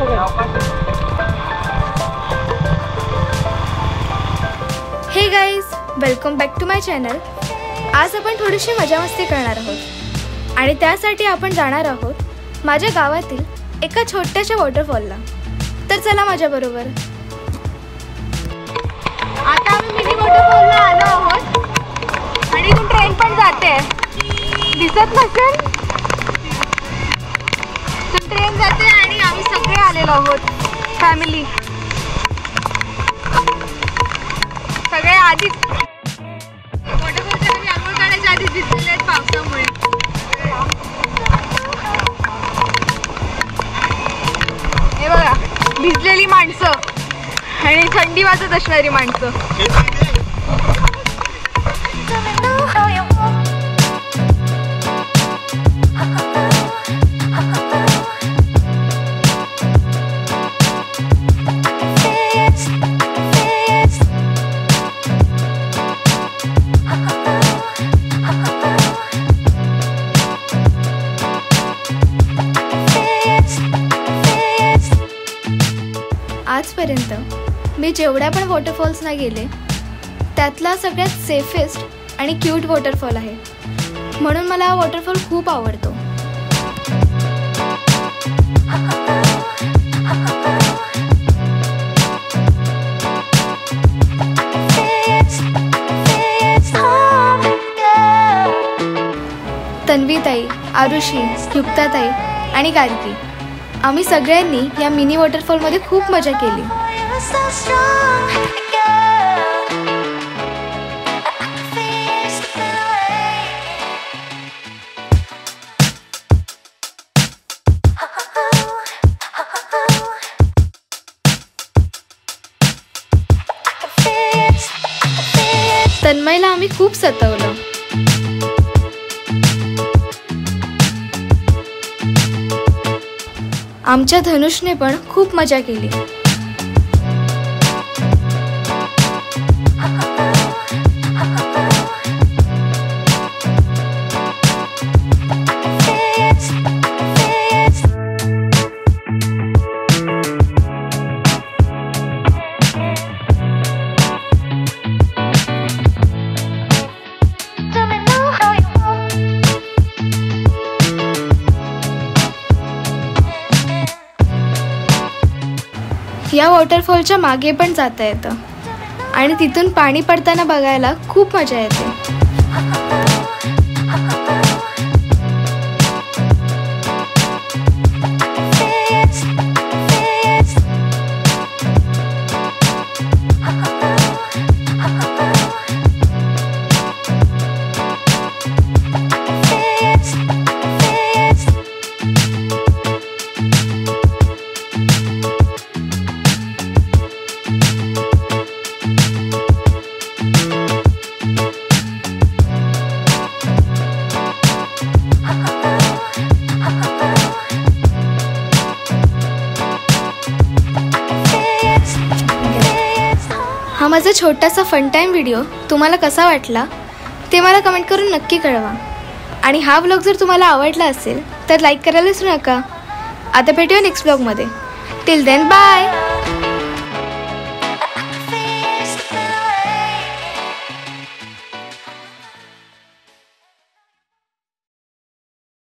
हे guys, welcome back to my channel. आज आपण थोडीशी मजा मस्ती करणार आहोत आणि त्यासाठी आपण जाणार आहोत माझ्या गावातील एका छोट्याशा वॉटरफॉलला. तर चला माझ्याबरोबर. आता आम्ही मिनी वॉटरफॉलला आलो आहोत आणि इथून ट्रेन पण जाते. दिसत नसेल तर ट्रेन जाते आणि आम्ही सगळे आलेलो आहोत फॅमिली. सगळे आधीच वॉटरफॉलच्या आम्ही आंघोळ काढायच्या आधीच दिसलेले आहेत पावसामुळे. हे बघा, भिजलेली माणसं आणि थंडी वाजत असणारी माणसं. आजपर्यंत मी जेवढ्या पण वॉटरफॉल्सना गेले त्यातला सगळ्यात सेफेस्ट आणि क्यूट वॉटरफॉल आहे, म्हणून मला हा वॉटरफॉल खूप आवडतो. तन्वीताई, आरुषी, युक्ताताई आणि गार्गी आम्ही सगळ्यांनी या मिनी वॉटरफॉलमध्ये खूप मजा केली. तन्मयला आम्ही खूप सतावलं. आमच्या धनुषने पण खूप मजा केली. या वॉटरफॉलच्या मागे पण जाता येतं आणि तिथून पाणी पडताना बघायला खूप मजा येते. हा माझा छोटासा फन टाईम व्हिडिओ तुम्हाला कसा वाटला ते मला कमेंट करून नक्की कळवा. आणि हा व्लॉग जर तुम्हाला आवडला असेल तर लाईक करायला विसरू नका. आता भेटूया नेक्स्ट व्लॉगमध्ये. Till then bye.